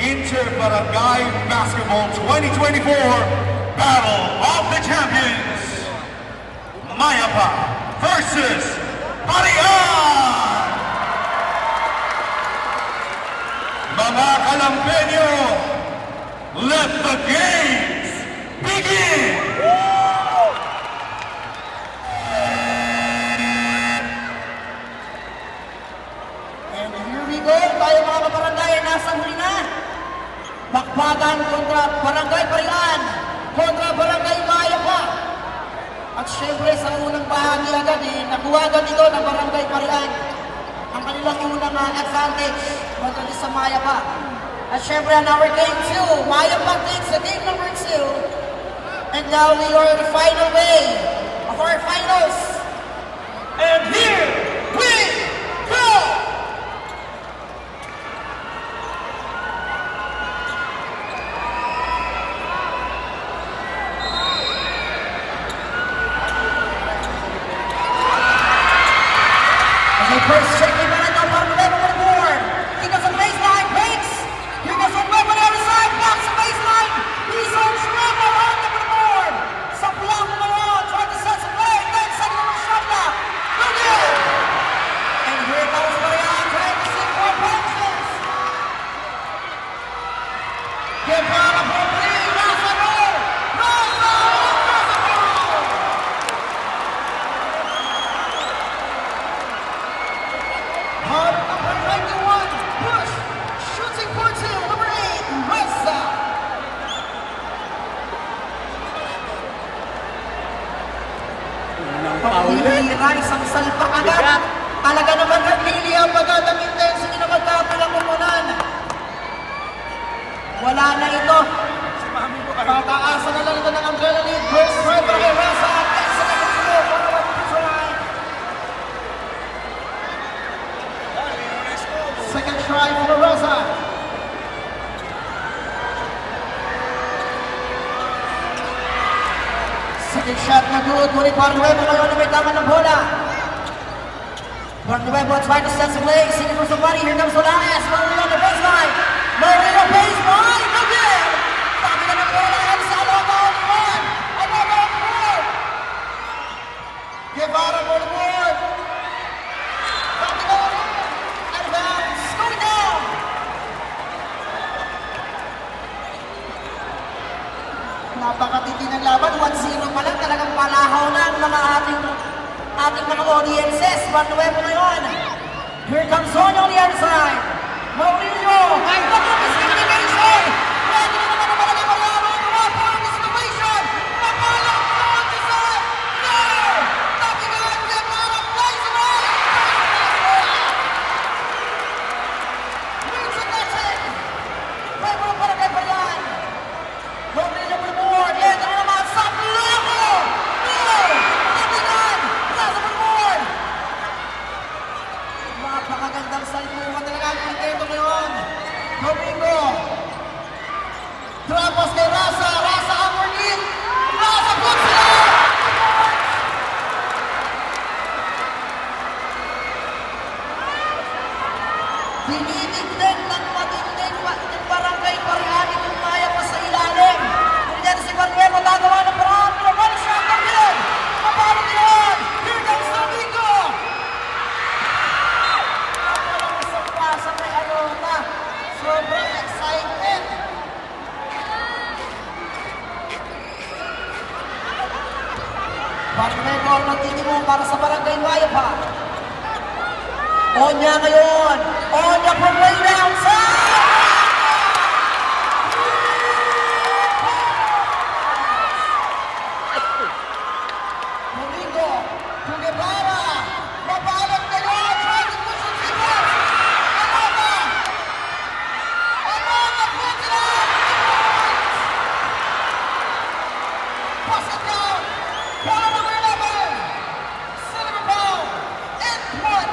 Inter-Barangay Basketball 2024 Battle of the Champions. Mayapa versus Parian. Mga Kalampeño, let the games begin! And here we go, tayo mga kabarangay, nasa huli na. Bakbagan kontra Barangay Parian, kontra Barangay Mayapa. At syempre sa unang bahagi agad, nakuha agad ito ng Barangay Parian ang kanilang unang advantage kontra sa Mayapa. At syempre on our game 2, Mayapa takes the game number 2. And now we are in the final way of our finals. And here we go! First check in by the bottom level of the board. He goes on baseline, breaks. He goes on right on the other side, blocks the baseline. He's on triple on the board. Some block on the wall, trying to set some play. Then second on the shot block. Good game. And here goes Parian, trying to see more punches. Give out a ball, please. Rasa goal. Rasa goal. Hard number 91, push, shooting for 2, number 8, Reza. Pagpilira, isang salpak agad. Talaga naman nagpili ang magandang intensity na magkapalang kumunan. Wala na ito. Pataasan na lang ito ng adrenaline. First try para kay Reza. Excellent throw for the picture line. Second try for Reza. Second shot na good. Ngunit Barnuevo ngayon na may tama ng bola. Barnuevo trying to set some legs. Seeking for somebody. Here comes Olanes. Marino on the baseline. Marino baseline. Again. Dami na ng bola. And sa Alova on the board. Alova on the board. Guevara on the board. Dami na ng advance. Going down. Napakatindi ng laban. 1-0 pa lang. Talagang palahaw na ang mga ating mga audiences. Barnuevo ngayon. Here comes Sonia on the other side. Maurillo. Ay, naku, miscommunication. Pwede na naman ang Barangay Parian. Magawa po ang situation. Mapalang po ang design. No! Nakigaan niya para place it on. Leads and nothing. Play mo ng Barangay Parian. Maurillo with the board. Yeah, na naman. Sablamo. No! Nakigaan. Nasa the board. Napakagandang salpukan talaga ang Quinteto ngayon. Domingo. Trapos kay Rasa. Rasa underneath. Rasa puts it out. Dinidigdig ng matinding ng Barangay Parian itong Maya pa sa ilalim. Kung dyan si Barnuevo gagawa ng paraan. Pero one shot ng bilog. Mapalo nila. Here comes Domingo. Sa may Arona. Sobrang excited. Barnuevo ang nagtitimo para sa Barangay Mayapa. Onya ngayon. Onya from way downside. Domingo. Guevara. Mabalot ngayon. Trying to push the people. Alova. Alova puts it out. Pass it down. Ball number 11. Silver ball. And one.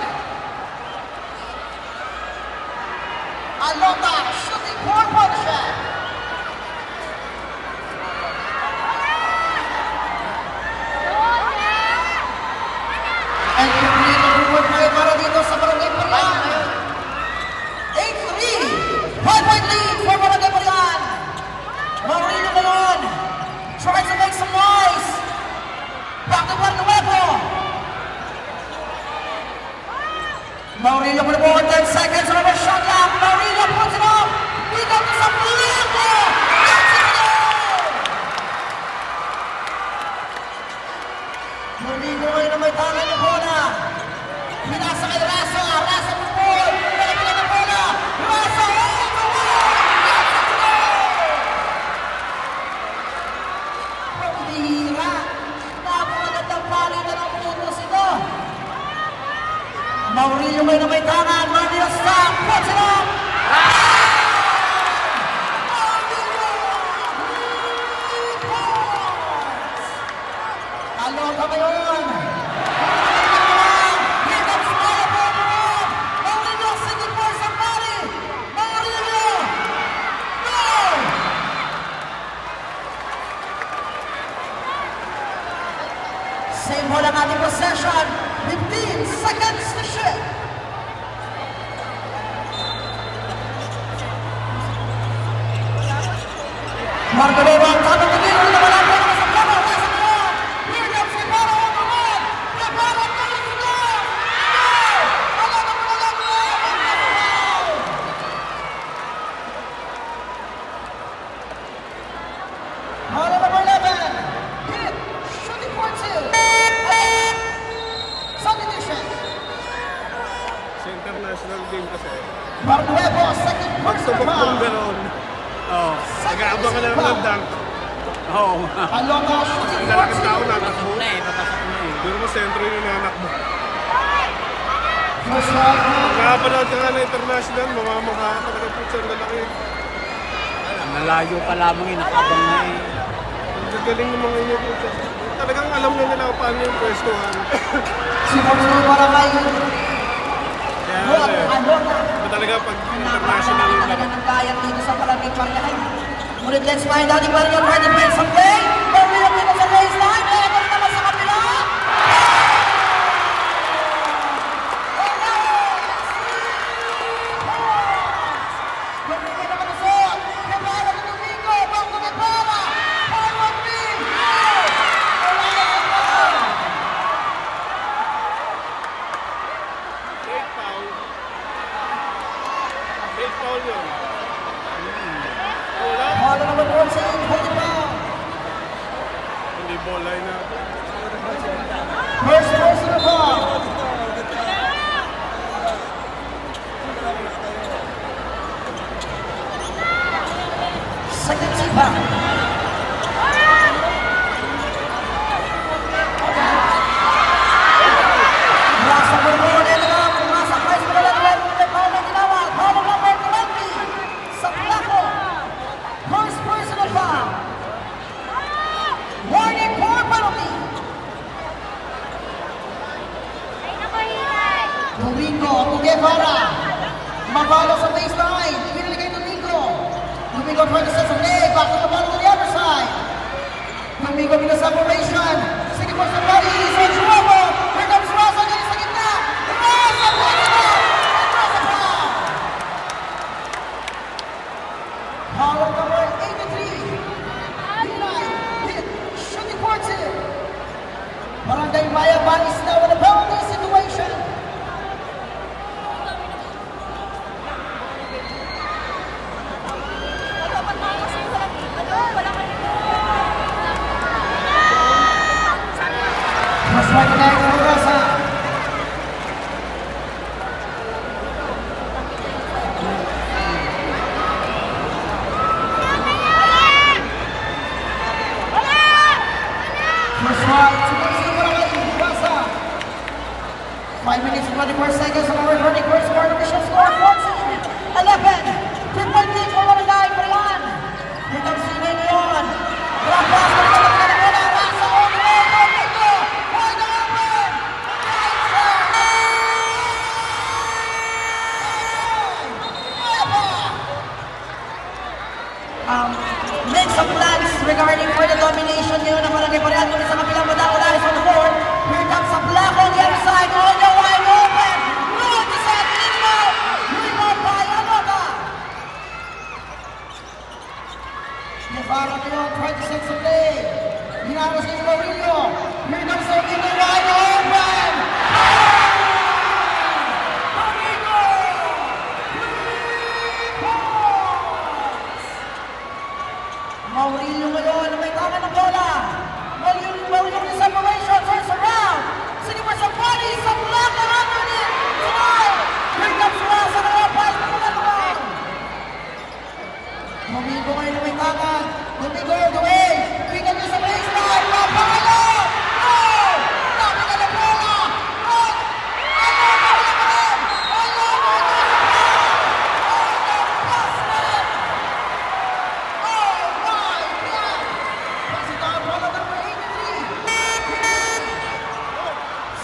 Alota shooting for one shot. And complete the reward tayo para dito sa Barangay Parian. 8-3. 5-point lead for Barangay Maurilio for the ball, 10 seconds, rubber shot clock. Maurilio puts it off. Dito to sa Blanco. That's it goal! Maurilio ngayon na may tangan ng bola. Pinasa kay Rasa. Rasa for the ball. Pinagpila ng bola. Rasa all the way. That's it goal! Pambihira. Napakagandang palitan ng putos ito. Maurilio ngayon na may tangan. Maurilio stop. Puts it up. Maurilio! Alota ngayon. Here comes Maya for the ball. Maurilio singing for somebody. Maurilio! Goal! Same ball ang ating possession. 15 seconds to shoot. Marco Bebo ang tapang ng gilid na wala pa naman sa plano. Nasa mga. Here comes Guevara on the run. Guevara goes to goal. Goal! Wala na muna lang goal. Hold on, number 11. Hit. Shooting for 2. Substitution. Sa international game kasi, Marco Bebo, second personal pagsubok mong foul. gano'n, nag-aabang ka na lang ng dunk. Oo. Alonga shooting for Lalakad tao 2. natakbo. Doon mo sentro yung nanakbo. First round. Nakapanood ka nga na international, mamamukha ka talaga po sa lalaki. Nalayo pa lamang eh, nakabang na eh. Ang galing ng mga inyo po. Talagang alam na nila kung paano yung pwestuhan. Si Marco para kay Kaya Alonga. talaga pag international yung Talaga ng kayang dito sa Palagay Paryahin. Ngunit let's find out if Mario ready to some play. Mario dito sa baseline. Kaya ko rin naman sa kapila. Mario naman sa Guevara ni Domingo. Bango Guevara. Forward team. Wala na sa foul. Late foul. Late foul yun. Wala. Hold on number 14. Hold it down. Hindi ball line na. First personal foul. Second team foul. Nasa Borbon, Elegam, nasa Price Malalag, may foul na tinawag. Foul number 20. Sa Placo. First personal foul. Warning for penalty. Domingo to Guevara. Mabalo sa baseline. Pinili kay Domingo. Domingo trying to set some leg. Back to the ball to the other side. Domingo with the separation. Sige for somebody. He's in trouble. Here comes Raza. Ganyan sa gitna. Raza! Pwede na! And Raza foul. Foul of number 83. Denied. Hit. Shooting for 2. Barangay Mayaban is now in a penalty situation. First right connect for Raza. First right to Raza. 5 minutes and 24 seconds on our recording. First score official score 14-11. 3-point lead for Barangay Parian. Here comes Sinay Leon. Grab pass for the bola. Raza all the way. Domingo. Wide open. Right side. Make some plans regarding for the domination ngayon ng Barangay Parian. Kung sa kapilang madang wala is on the board. Here comes a black on the other side. All the wide open. Road to set. Rebound. Rebound by Alota. Guevara ngayon trying to set some play. Hinaros kay Maurilio. Here comes Domingo wide open. Domingo! Domingo ngayon na may tangan. Domingo all the way. Bigyan niyo sa baseline. Mapalo! No! Dami na na bola! Run!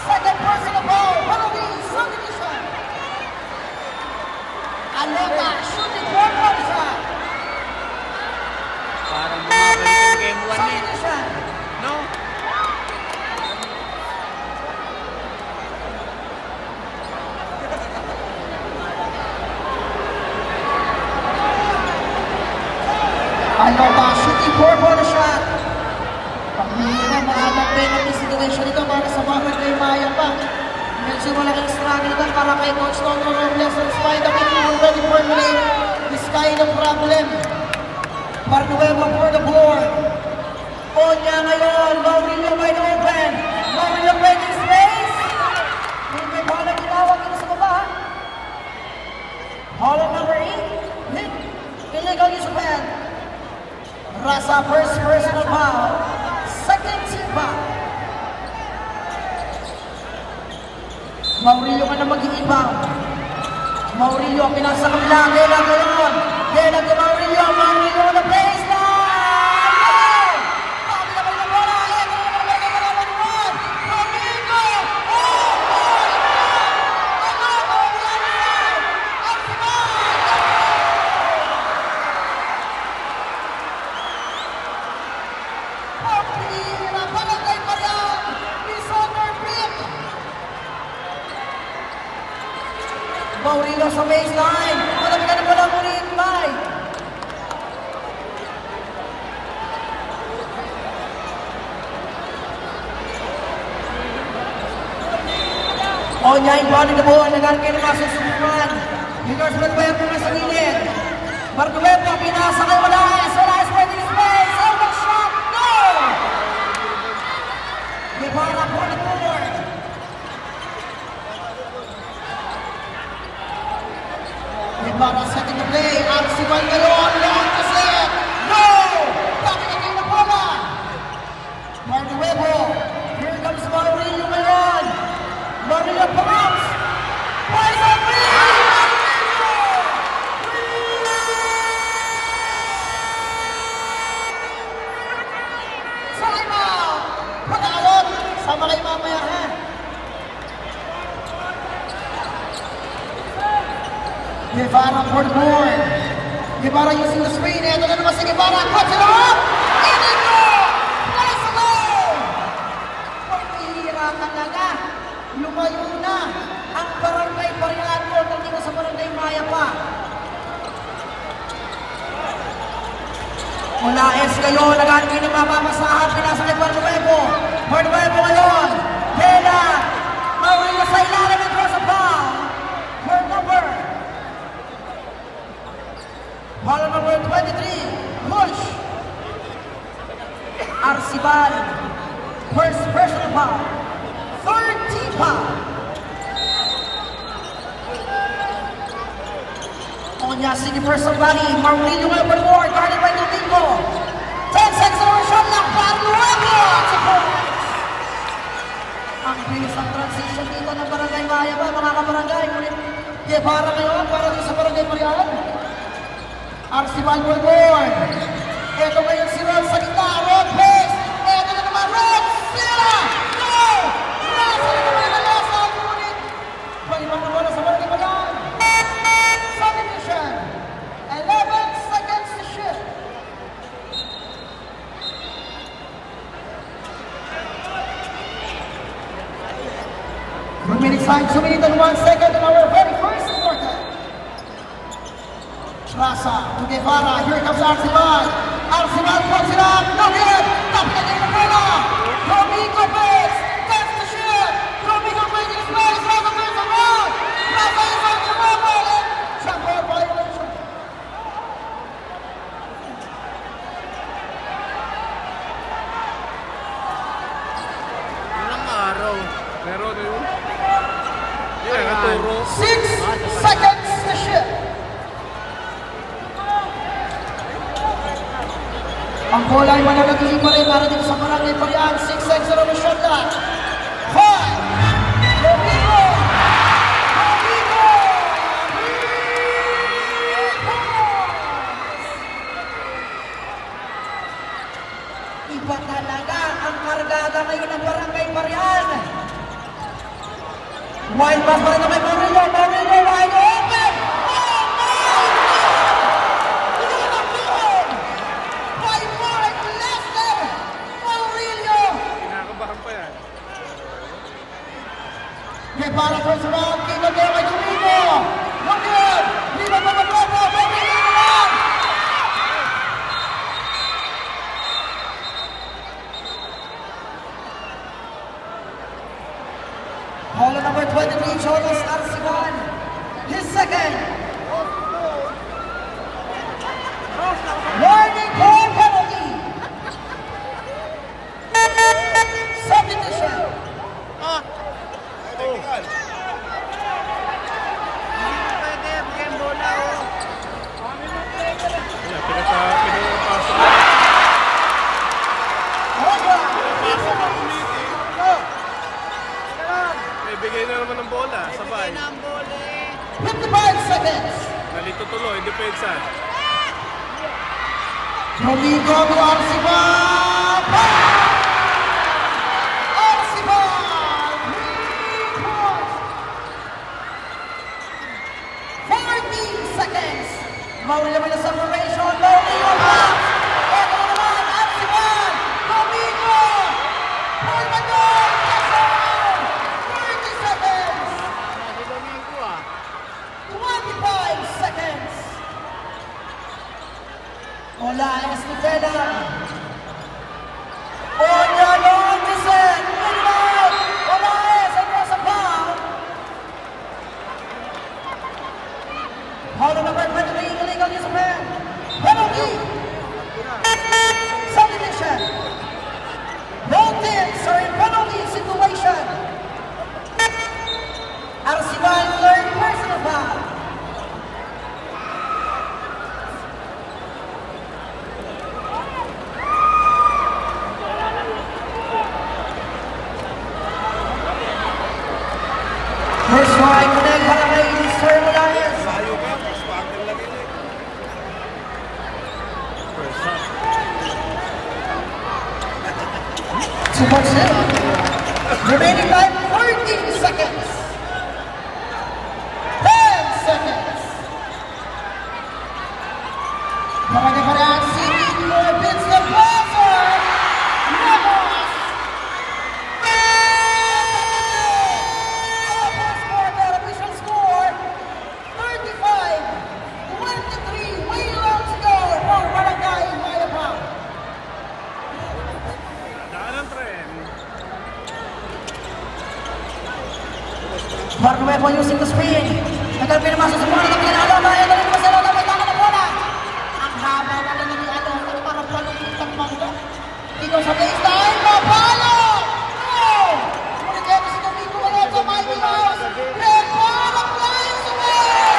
Second personal foul, penalty, subdivision. Alota, shooting four-point shot. Parang bumabalik ang game 1 eh. Subdivision. No? Alota, shooting four-point shot. Pagmihira, maagang penalty situation ito para sa bakit kay Maya pa. Medyo malaking struggle ito para kay Coach Toto Robles in spite of it already formulate this kind of problem. Barnuevo for the board. Onya ngayon, Maurilio wide open. Maurilio making space. Hindi ba na ginawag ito sa baba? Hollow number 8. Hit. Illegal use of hand. Rasa first personal foul. Second team foul. Maurilio ka na mag-i-inbound. Maurilio, pinasa kabila. Gela ngayon. Gela to Maurilio. Maurilio on the baseline. Sabi na kayo na bola. Ito na naman kayo na naman. Domingo. Oh my God. Ano on the other side. At Pagpihira. Palagay pa yan. Is under flip. Maurilio sa baseline. Malaki na naman ang ulit, Mike. Onya inbounding the ball. Nagal kayo naman sa subukan. Because Barnuevo na sa gilid. Barnuevo, pinasa kay Olaes. Olaes ready to space. Elbow shot. No! Guevara for the board. Guevara setting the play. Arciban ngayon. Long to set. No! Dami na kayo na bola. Barnuevo. Here comes Maurilio ngayon. Maurilio pumps. Plays a timeout. Patawag. Sama kayo mamaya, ha? Guevara for the board. Guevara using the screen. Ito na naman si Guevara. Cuts it off. Inigo! Place alone! Pagpihira talaga. Lumayo na ang barangay Parilan Court dito sa barangay Maya pa. Olaes kayo. Lagaan kayo ng mapamasahan. Pinasa kay Barnuevo. Barnuevo ngayon. Hela. Maurilio sa ilalim and draws a foul. Her number. Ball number 23, push. Arciban, first personal foul. Third team foul. Onya, sige personal body. Maurilio ngayon for the board, guarded by Domingo. 10 seconds on our shot clock. Barnuevo! Ang bilis ang transition dito ng barangay Maya ba, mga kabarangay. Ngunit Guevara ngayon para dito sa barangay Parian. Arciban for the board. Ito ngayon si Rod sa gitna. Rod pace. Ito na naman Rod. Sila. No! Rasa na naman na lasa. Ngunit palibang na bola sa barangay Parian. Subdivision. 11 seconds to shoot. Remaining time, 2 minutes and 1 second in our very first quarter. Rasa to Guevara. Here comes Arciban. Arciban puts it up. No good. Tapos na yung bola. Domingo pace. That's the shoot. Domingo making his play. Rasa plays around. Rasa is on the ball. Shot ball violation. Ilang araw. Meron na yun. Yeah, katuro. 6 seconds to shoot. Ang bola ay mananatili pa rin para dito sa Barangay Parian. 6-6 na naman shot clock. 5! Domingo! Domingo! Iba talaga ang kargada ngayon ng Barangay Parian. Wild pass pa rin na kay Marillo. Marillo wide open! Oh my God! Pinakabuhon! By Mark Lester! Marillo! Kinakabahan pa yan. Prepara first round. King of the kay Domingo! No good! Hindi na mabagbago! Marillo naman! Caller number 23, Jonas Arciban. His second. Warning call penalty. Substitution. Wala, pinapasok. May bigay na naman ng bola, sabay. 55 seconds. Nalito tuloy, depensa. Domingo to Arciban. Arciban. 40 seconds. Mauli naman na sa formation. Mauli yung pass. Ito na naman. Arciban. Domingo. For the goal. Yes, sir. 30 seconds. Si Domingo ah. 25 seconds. Hola, Estefeda. Onya Longesen. Midnight. Hola, across the foul. Foul number 23, illegal use of hand. Penalty. Substitution. Both teams are in penalty situation. Arciban, third personal foul. First strike, Maneg Barangay, Sir Morales. Super sip. Remaining time, 14 seconds. 10 seconds. Barangay Parian, seeking for bits the buzzer. Ramos. Official score 35-23. Way long to go for Barangay Mayapang. Daan ang tren. Barnuevo using the screen. Nagal pinamasa sa bola ng Pinalo. Dahil na rin pa sila dapat ang bola. Ang haba na lang ni Alo. Ang parang panungkitang mangga. Dito sa baseline. Mapalo! No! Ngunit ito si Domingo Alonso. Mighty Mouse. Red ball flies away!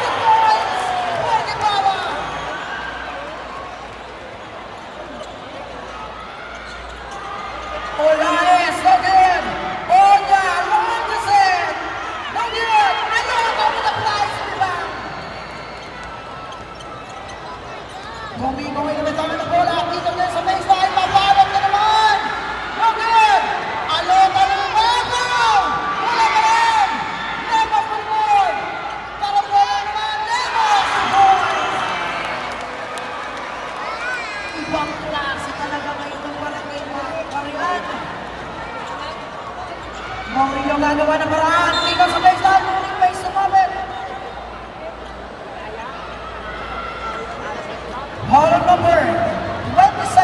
Surprise! Jorge Pava! Olaes, no good! Onya, Longesen! No good! Ayoko with the flies rebound! Domingo may namitang na bola. Dito din sa baseline. Mapalog na naman! No good! Alota ng bago! Wala pa rin! Lemos for board! Para bola naman! Lemos! Board! Ibang klase talaga ngayon ng Barangay Parian. Mauricio gagawa ng paraan. Dito sa baseline. Moving face to moment. Hall of number 27.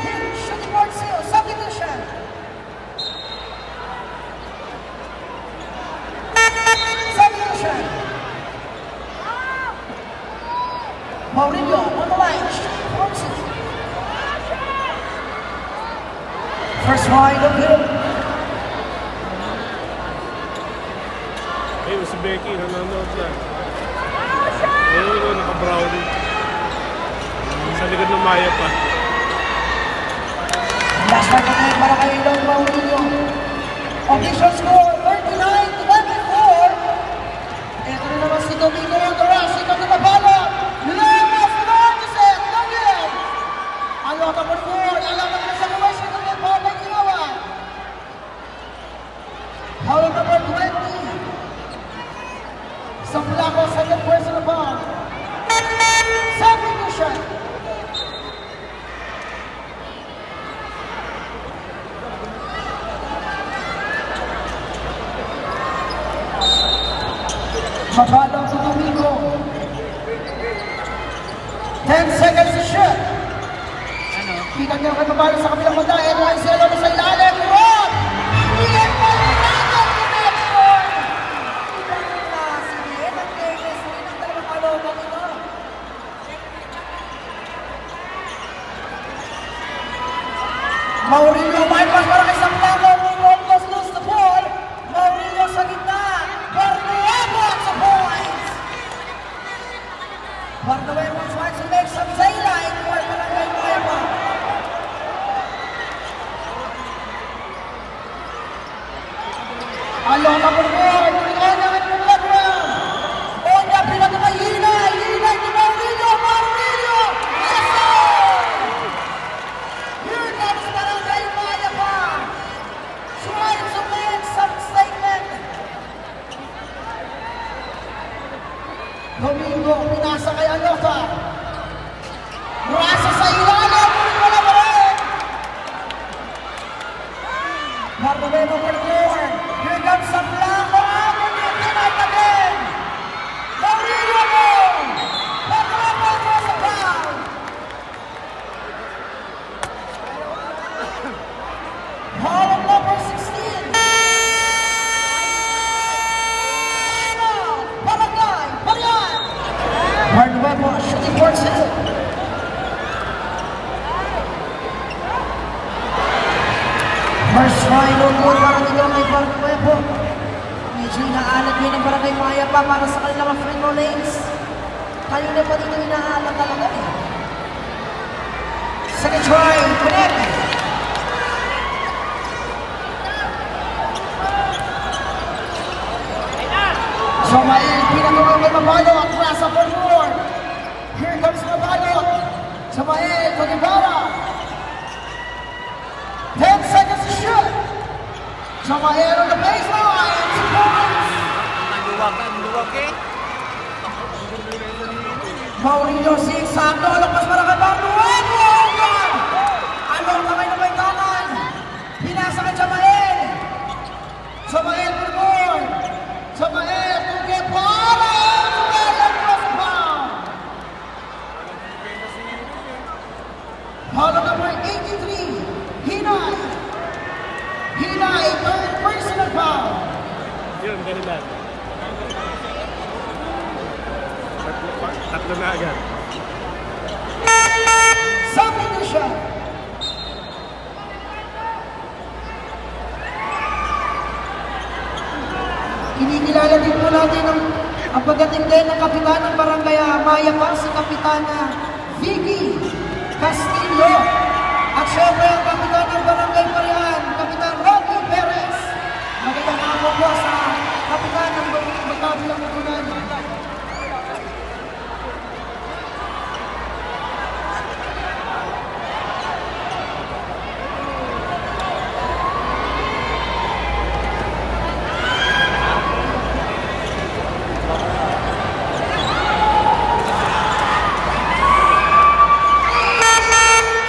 Hit shooting board seal. Substitution. Substitution. Maurilio on the line. Shooting board seal. First line of him. Ayun, si Becky, nanonood lang. Ayun, naka-brownie. Maya pa. Last one na ngayon para kay Don Maurilio. Official score, 39-24. Ito na naman si Domingo Honduras, ikaw na mabalo. Lemas Marquez, Daniel. Alota por 4, alaman na sa luwas, ito na po may ginawa. Foul number 20. Sa Blanco, second personal foul. Substitution. Mabalo sa Domingo. 10 seconds to shoot. Kita niya kay mabalo sa kabilang banda. Ito ay sila sa ilalim. Rob! Iyan pa yung natin connection! Ibang klase. Ibang fairness. Hindi ng dalawang kalobang ito. Maurilio, bypass para kay Samplago. Almost lose the ball. Maurilio sa gitna. Barnuevo sa points. Barnuevo tries to make some daylight for Barangay Mayapa. Alota por gol. Tulingana at Mulagram. Onya pinagkamay Hinay. Hinay ni Maurilio. Maurilio. Yes, sir! Here comes Barangay Mayapa. Trying to make some statement. Domingo, pinasa kay Alota. Rasa sa ilalim. Wala pa rin. Barnuevo for the board. Here comes the Blanco. Avenue tonight again. Maurilio mo. Barnuevo draws a foul. Foul on number 16. Barangay, Parian. Barnuevo shooting for two. First try, no good para dito kay Barnuevo. Medyo inaalat yun ang Barangay Mayapa para sa kanilang free throw lanes. Kanina pa dito inaalat talaga eh. Second try, connect. Somail, pinatulong kay Mabalo at Rasa for four. Here comes Mabalo. Somail, Togibara. 10 seconds to shoot. Somail on the baseline. 2 points. Luwag eh. Maurilio sigsakto. Lakas para kay Barnuevo. Oh, God! Anong kamay na may tanan? Pinasa kay Somail. Somail for four. Somail, Togibara. Somail cross foul. Foul number 83. Hinay. Hinay, third personal foul. Yun, ganun lang. Tatlo na agad. Substitution. Kinikilala din po natin ang pagdating din ng kapitan ng Barangay Mayapa, si Kapitana Vicky Castillo. At syempre ang kapitan ng Barangay Parian, Kapitan Rocky Perez. Magandang araw po sa kapitan ng magkabilang upunan.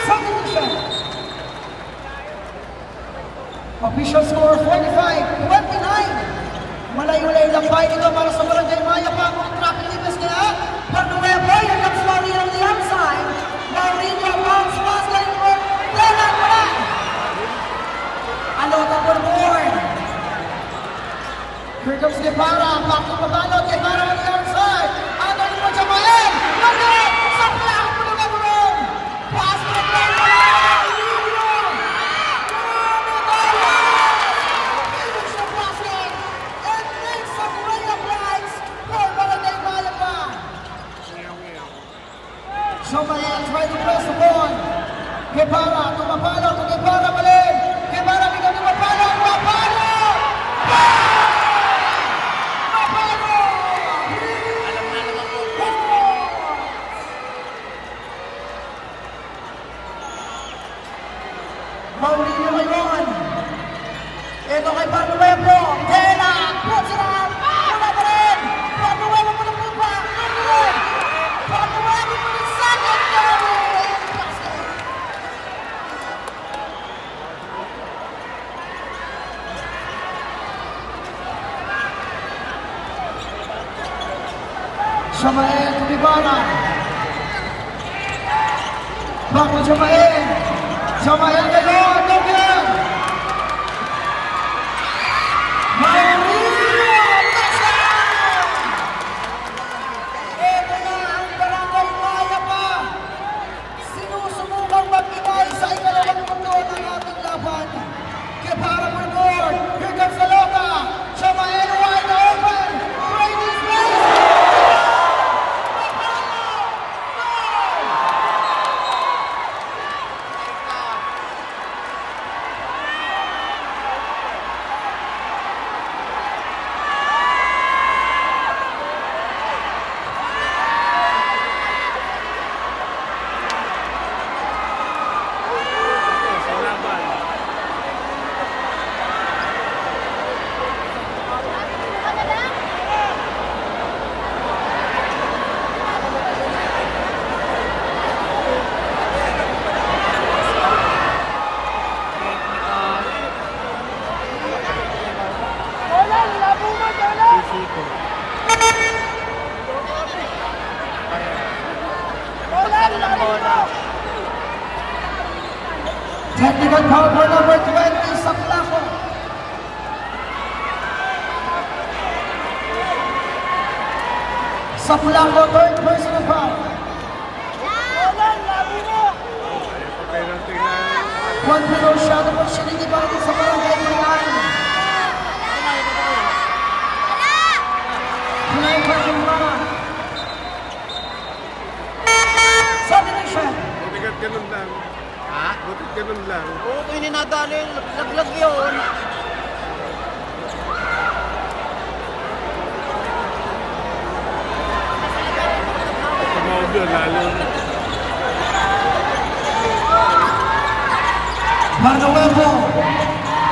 Substitution. Official score 45-29. Malayo-layo lang pa ito para sa Barangay Mayapa. Ang traffic limits kaya Barnuevo, here comes Maurilio on the outside. Maurilio bounce pass line for Leonard Moran. Alota for board. Here comes Guevara, back to Mabalo. Guevara on the outside. Under for Jamael. Lagi! Sa plak mo na ganoon. Pass to the play. Maurilio. Finish the basket. And makes some ray of lights for Barangay Mayapa. Somalia try to press the ball. Guevara, tumapalo, to Guevara balik. Guevara, bigyan tumapalo, mapalo! Mapalo! Alam na naman po. Maurilio ngayon. Ito kay Panuevo. Tela! Putsira! Wala pa rin! Panuevo mo na po pa! Panuevo mo na second goal! Samael to Guevara. Back to Samael. Samael ngayon. No good! Maurilio! Touchdown! Ito na ang Barangay Maya pa. Sinusubukang magbigay sa ikalawang mundo ng ating laban. Guevara for goal. Here comes the Loca. Samael wide open. Brady Smith. Sa laban. Sisiko. Technical foul for number 20, Saplaco. Saplaco, third personal foul. Penalty na. One below shot opportunity para din sa Barangay Mayan. Play for Guevara. Substitution. Buti ganun lang. Ha? Buti ganun lang. Oo, kung ninadali, laglag yun. Tumawag yun lalo. Barnuevo.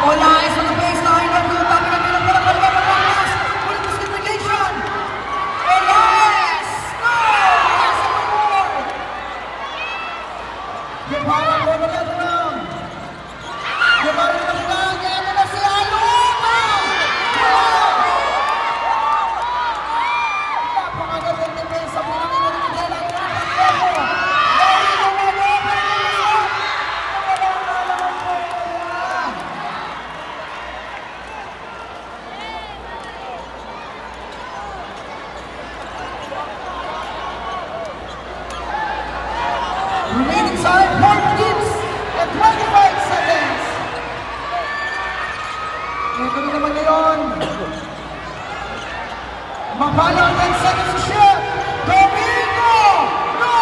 All eyes on the baseline. Barnuevo, tapos na pinagpala. Barnuevo, pass. Ulit discrimination. All eyes. No! Pass on the board. Guevara, go to the ground. Guevara na lang. Yan na si Alonso. Napakagandang depensa. Pinagin na rin ang kailangan ng Barnuevo. Remaining time, 4 minutes and 25 seconds. Ito na naman ngayon. Mapala ang 10 seconds to shoot. Domingo! No!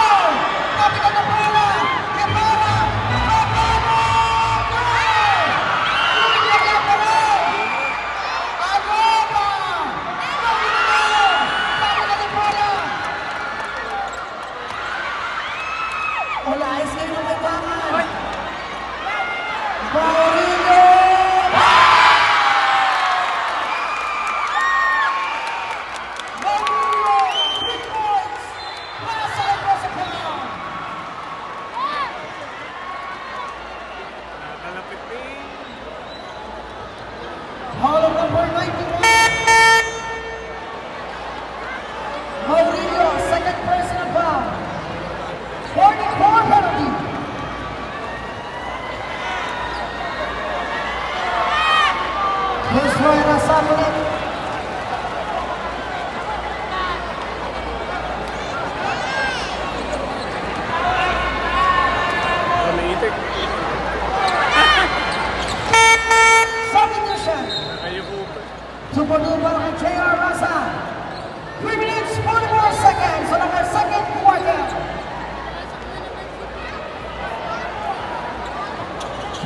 Kapit na bola. Guevara! Mapala! No! Wala pa rin! Agoba! Domingo! Kapit na bola. Wala ayos kayo ng kailangan. Maurilio! Maurilio!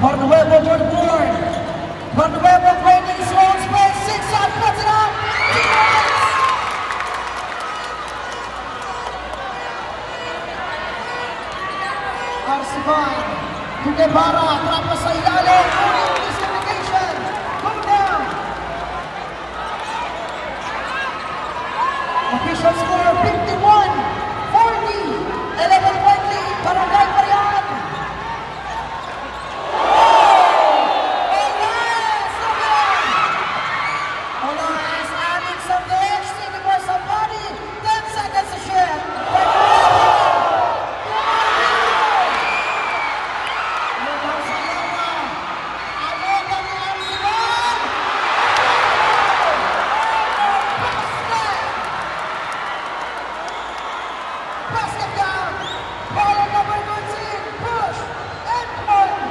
For nuevo for the board. For nuevo training slow space. 6 up, puts it up. Arsiban. To Guevara. Trapa sa ilalim. Uling disqualification. Go down. Official score 51, 40, 11-20, Barangay Parian. Olas, adding some edge, taking more somebody, 10 seconds to share. Basket down. Ball on number 13. Push. And one.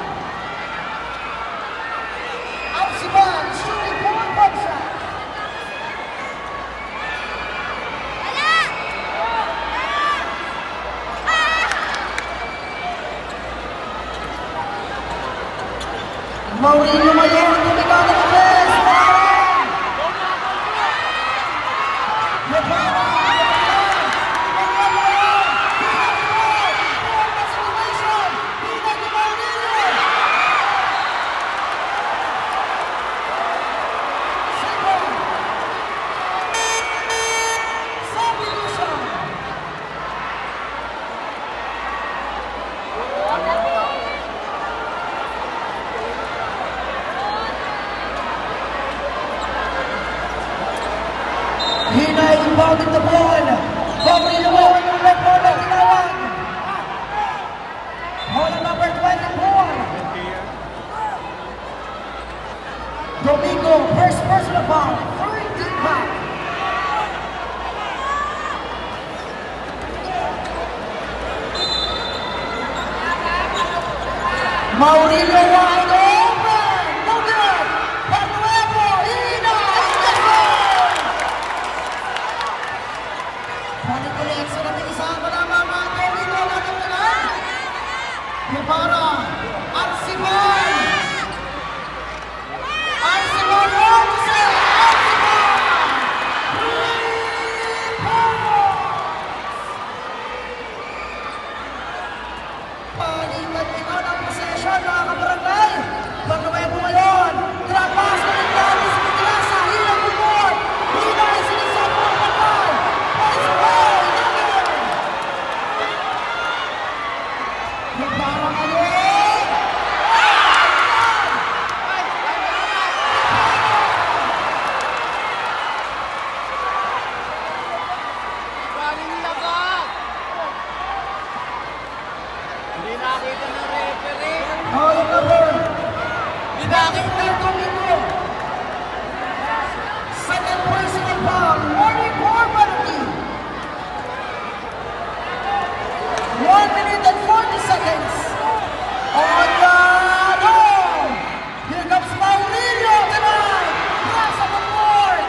Arsiban shooting for one shot. Maurinho ngayon, tumigaw ng tres. Guevara. Hina inbounded the ball. Maurinho ngayon yung red ball na tinawag. Ball number 24. Domingo, first personal foul. Third team foul. Maurinho wide open. No good. Panuevo, Hina, balik ulit sa natin isang malamang mga Domingo natin na. Guevara, Arsiban. Arsiban, Rodgers, Arsiban. 3 points. Palitan ito ng possession mga kabarangay. Pagkawebo ngayon. Trapas na nagdari sa Pitilasa. Hirang bumor. Hina ay sinisap ng patay. Points away. Guevara ngayon. Galing labas! Hindi nakita ng referee. All over. Hindi nakita. Domingo. Second personal foul. 44 penalty. 1 minute and 40 seconds. On the goal. Here comes Maurinho tonight. Cross on the board.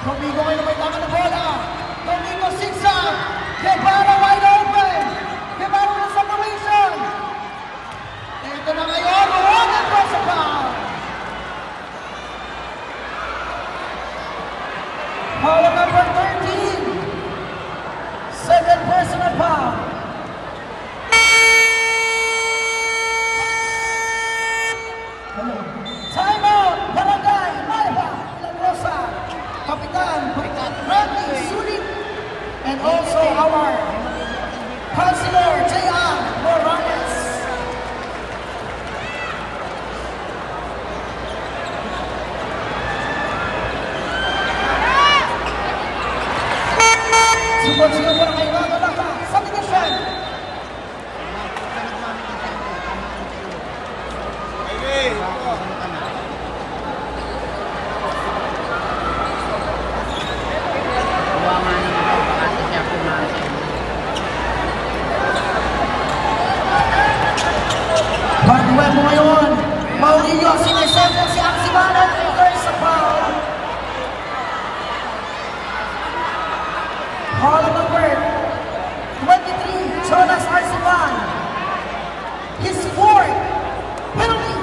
Domingo ngayon may tama na bola. Domingo 6 up. Guevara wide open. Guevara na separation. Ito na ngayon. Huwag ang cross a foul. Foul number 13. Second personal foul. Timeout. Barangay Maiba. La Rosa. Kapitan Randy Sulit. And also our Councilor J.R. Morales. Support-support para kay Gato Laka. Subdivision. Okay. Gawa nga naman daw, baka siya pumasok. Barnuevo ngayon. Maurinho, sinisento si Arsiban at reverse sa foul. Hall number 23, Jonas Arsiban. his fourth penalty.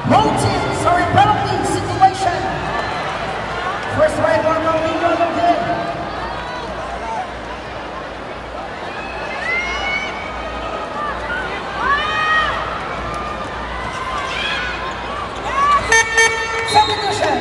Both teams are in penalty situation. First right for Mourinho, no good. Substitution.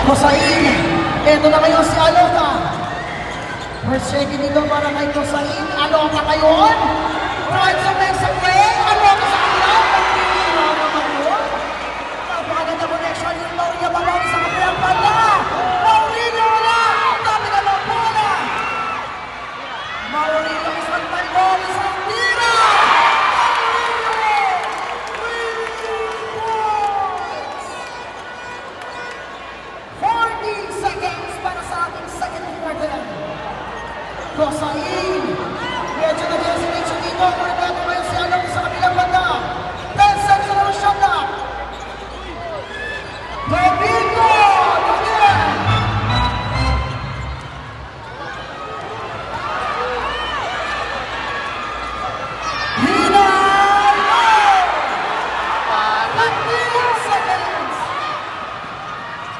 Kosain. Ito na ngayon si Alota. First checking dito para kay Kosain. Alota ngayon. Right sa next play. Alota sa kanila. Pagpili naman yun. Napakaganda connection yung Mourinho Balon sa kapilang banda. Mourinho wala. Dami na lang bola. Mourinho isang tanggol. Isang tira. Seconds para sa ating second quarter. Kosain. Medyo nag-hesitate siya dito. Maragado ngayon si Alam sa kabilang banda. 10 seconds na lang shot na. Domingo! Again! Hinay! 15 seconds!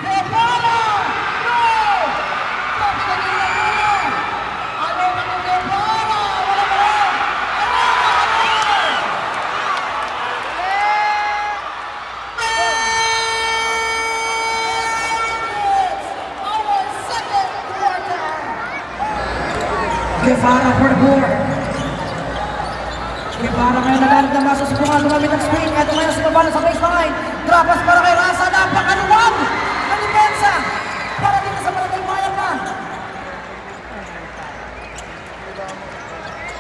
Guevara! No! Sabi na nila muna! Ano ka ng Guevara? Wala ka lang! Our second quarter! Guevara for the board. Guevara ngayon nagalit na maso sa bunga, gumamit ng screen. Ito ngayon sa babala sa baseline. Dropas para kay Rasa, napakaluwag ng depensa. Para dito sa Barangay Maya pa.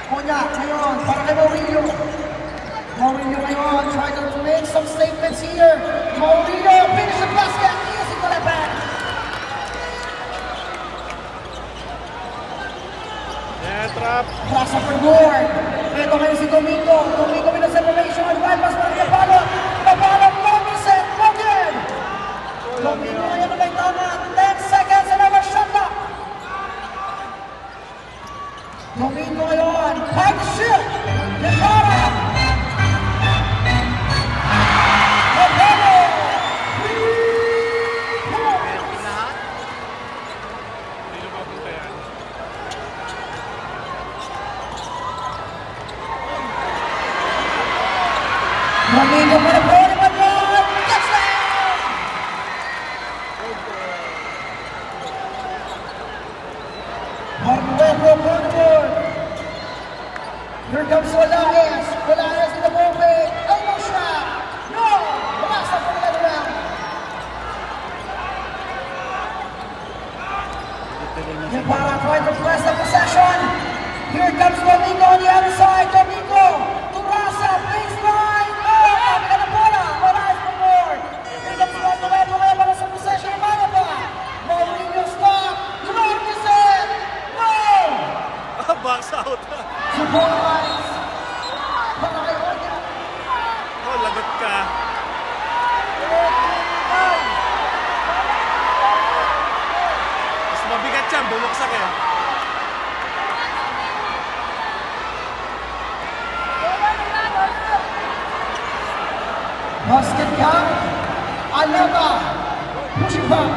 Kunya, ngayon, para kay Mourinho. Mourinho ngayon, try to make some statements here. Mourinho, finish the basket, easy to the back. Yeah, trap. Rasa for board. Ito ngayon si Domingo. Domingo with the separation. Bypass para kay Balon. Balon, Robinson, Logan. Domingo ngayon na may tama. 10 seconds and never shot up. Domingo ngayon. Hard shoot. Guevara. Guevara. Domingo for the board. Touchdown. Marnuevo for the board. Here comes Olaez. Olaez in the movement. Elbow shot. No. Basta for the other round. Guevara trying to press the possession. Here comes Domingo on the other side. Domingo to Rasa. Baseline. Oh, kami na bola. Olaez for the board. Here comes Marnuevo ngayon para sa possession. Maya pa. Mourinho stop. Robinson. No. Box out. Surprise! Para kay Onya. Oh, lagot ka. Mas mabigat yan, bumuksak eh. Basket count. Alota. Pushing back.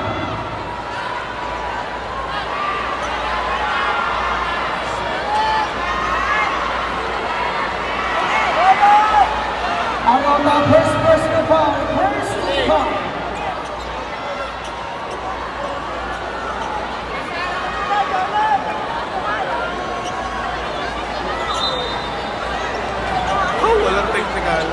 Alota, first personal foul. First team foul. Oh, walang technical.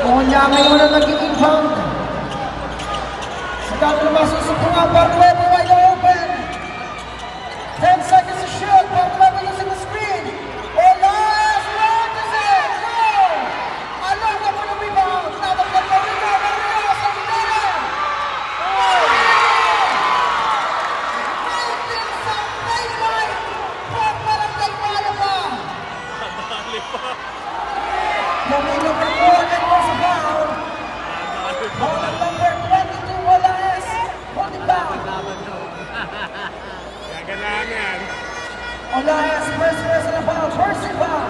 Onya ngayon ang naging inbound. Sa dami na masusupungan, Barnuevo wide open. 10 seconds to shoot. Barnuevo using the screen. Olaez launches it. No! Alota for the rebound. Nadagdag Mourinho. Mourinho sa ilalim. Waiting sa baseline. For Barangay Maya pa. Elias, first personal foul, first foul.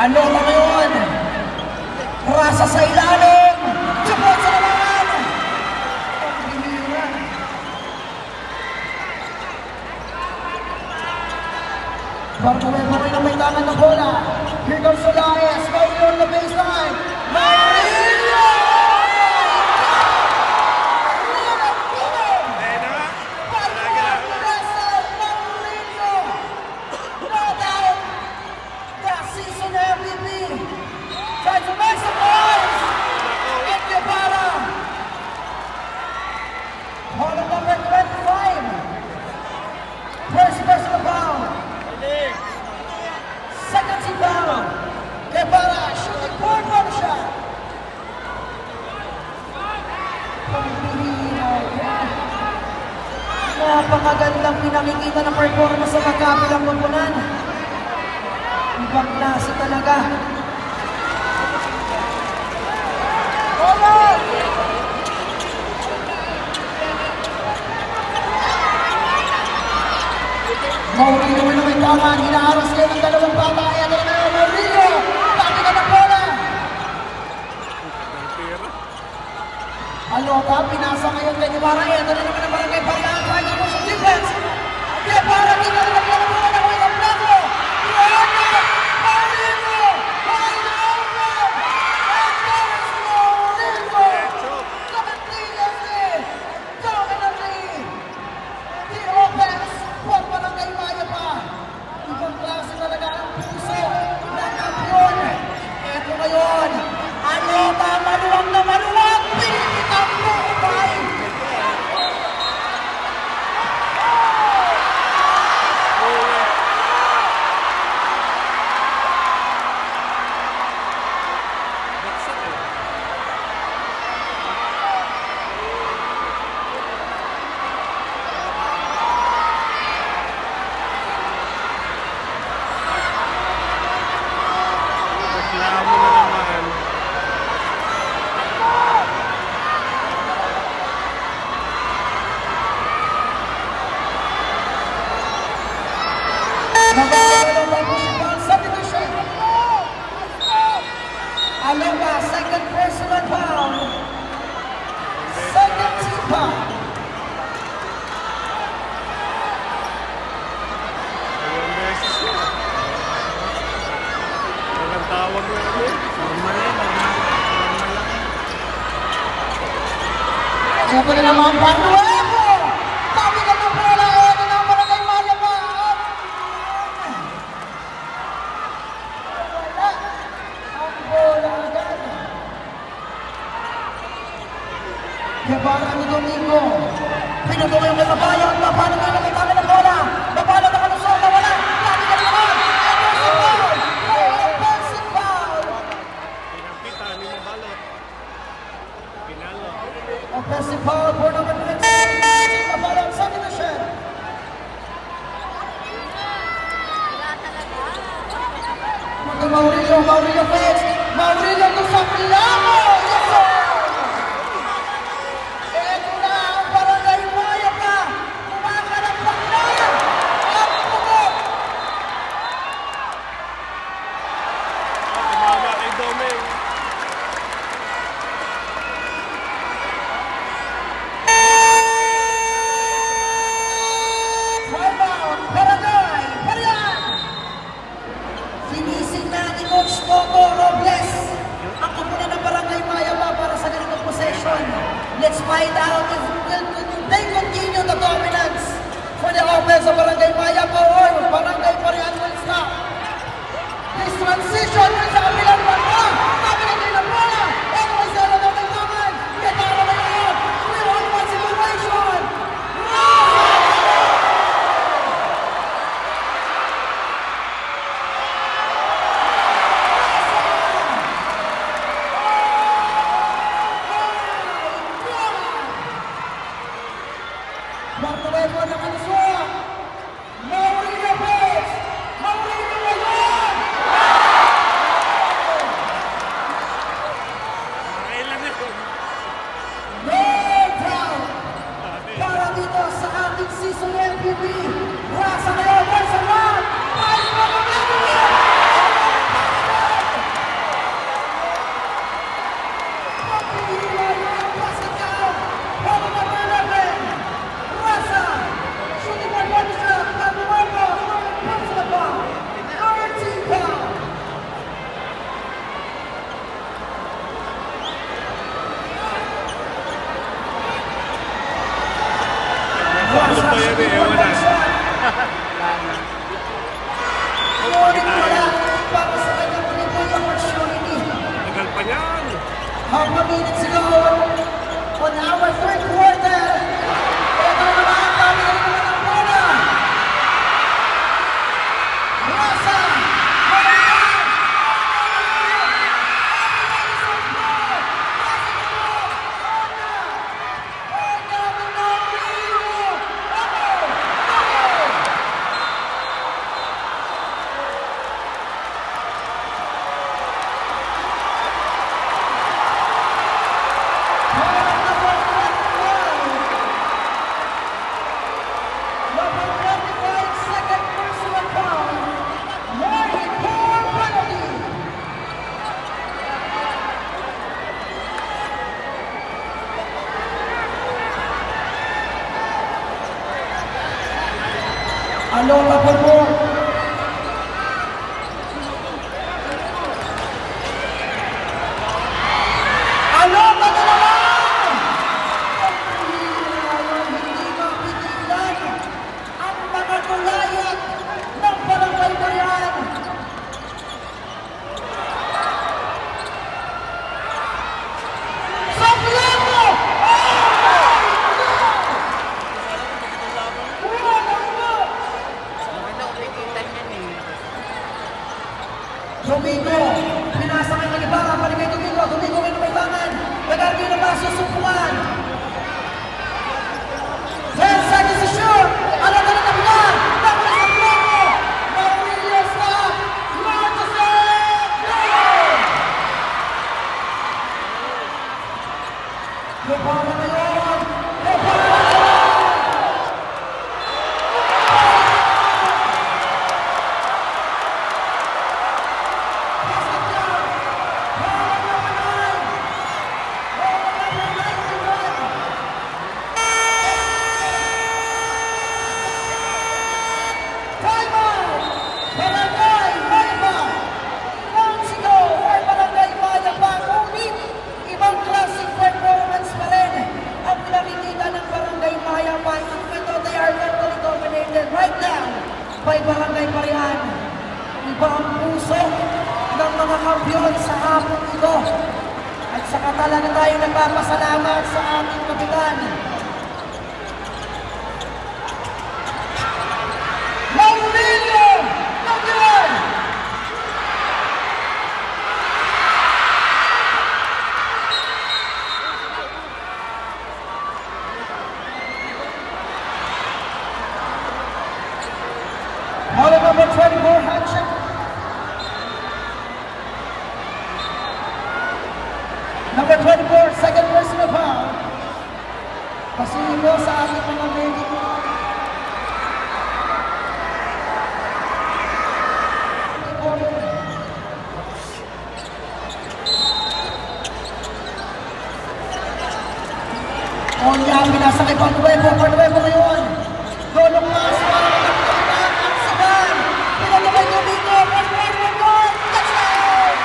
Ano ba ngayon? Rasa sa ilalim. Support sa laban. Pagbibiran. Bartolome pa rin ang may tangan ng bola. Here comes Elias. Maurilio on the baseline. Maurilio! First personal foul. Second team foul. Guevara shooting forward shot. Napakagandang pinakikita ng performance sa magkabilang kumpunan. Ibang klase talaga. Maurilio na may tama, hinaharas kayo ng dalawang bata. Ayan na kayo, Maurilio! Dati ka ng bola! Alota, pinasa ngayon kay Guevara. Ayan na naman ang barangay Parian. Trying to push the defense. Guevara, di na nilagyan ng bola ng Wayne Blanco. Maurilio! Maurilio! Wide open! And there is Maurilio! Dominantly! Dominantly! The offense! Huwag barangay Maya pa. Ibang klase talaga ang puso ng kampiyon. Eto ngayon, Alota, maluwag na maluwag. Pinipitan mo, Ubay. Reklamo na naman. Alota, second personal foul. Second team foul. Dalawang beses na. Walang tawag na kami. Normal yan, normal. Normal lang. Kaya pa rin naman, Barnuevo! Sabi ka ng bola, ito na ang barangay Maya pa! Wala ang bola agad. Guevara ni Domingo. Pinutuloy yung kabayan, mapano kayo nakitama ng bola. Mapano na kalusok na wala. Sabi ka naman, offensive foul! Pinakita ni Mabalot. Pinalo. Offensive foul for number 6. Mabalot, substitution. Maurilio, Maurilio fakes. Maurilio to sa Milano. Yes, sir! Ito na ang barangay Maya pa. Kumakalakpak na. Ang pugot. Tumama kay Domeng. Timeout, barangay, Parian. Sinising na ni Coach Toto Robles ang kupunan ng barangay Maya pa para sa ganitong possession. Let's find out if they continue the dominance for the offense of barangay Maya pa or barangay Parian will stop. This transition sa kabilang banda. Kabilang din ang bola. Ito ay sa lang ng taman. Getara na yun. 3-on-1 situation. Bartolome na kalusok. Maurilio Pérez. Maurilio ngayon. Sabi, ewan na. Ngunit wala para sa kanyang triple opportunity. Tagal pa niyan. Half a minute to go on our third quarter. Ito naman, kami na naman ang bola. Rasa, Marian, Alola por favor. Alola na naman! Hindi mapigilan ang mga kulayat ng Barangay Bayan. Sablero! Domingo, pinasa kay Malibara, paligay Domingo, Domingo may namaytangan, nag-argue na ba susupuan? 10 seconds to shoot, ano na rin nabilan, tapos sa Floro, Mauricio sa Marchesel, goal! Lepara na yun, Lepara na yun! By Barangay Parian, iba ang puso ng mga kampiyon sa hapon ito. At sa katala na tayo nagpapasalamat sa ating kapitan. Mauricio Nagilan! Ball number 24, handshake. Number 24, second personal foul. Pasilyo sa ating mga medic. Onya, pinasa kay Panuevo ngayon. Golong pass para magkakitaan ang Saban. Pinataway Domingo, goal! Touchdown!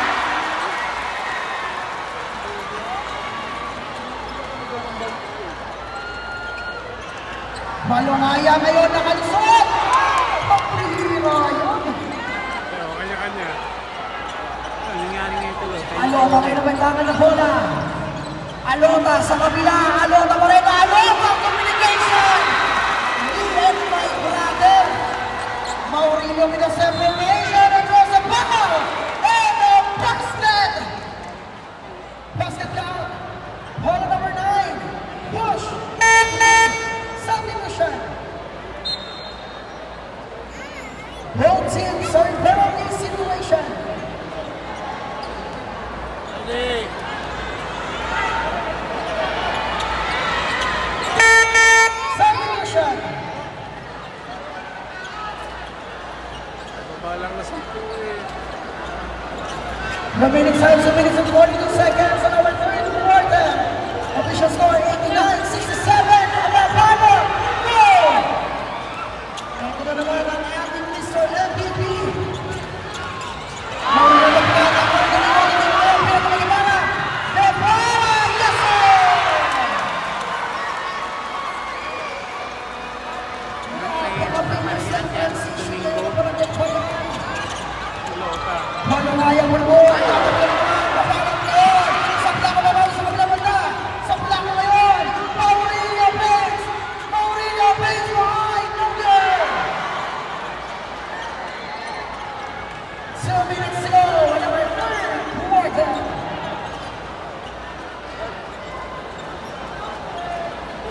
Balonaya ngayon nakalusot! Pagpihira yun! Pero kanya-kanya. Ano nangyari ngayon ito? Alota may nabantangan ng bola. Alota sa kabila, Alota Moreno, Alota communication! Me and my brother. Mauricio with the separation across the buckle. And a basket! Basket count. Bola number 9. Push. Substitution. Both teams are in penalty situation. Substitution. Balang na 10 eh. Remaining time 2 minutes and 42 seconds on our third quarter. Official score 89-67. Alabama, go! Ito na naman ang ating Mr. MVP. Mauna na pagkata ang mga kanilang pinagpagimana. Lepara, yes sir!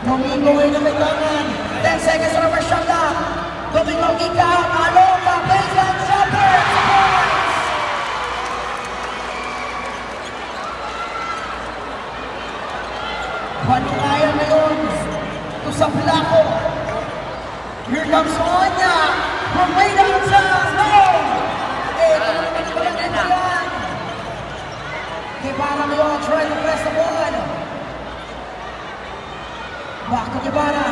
Domingo ay namitangan. 10 seconds on our shot clock. Domingo kick out. Alonga, baseline jumper. Points! Panungayan ngayon to sa Blanco. Here comes Onya from way downtown. No! Ito na naman pala nito yan. Guevara ngayon trying to press the ball. Back to Guevara.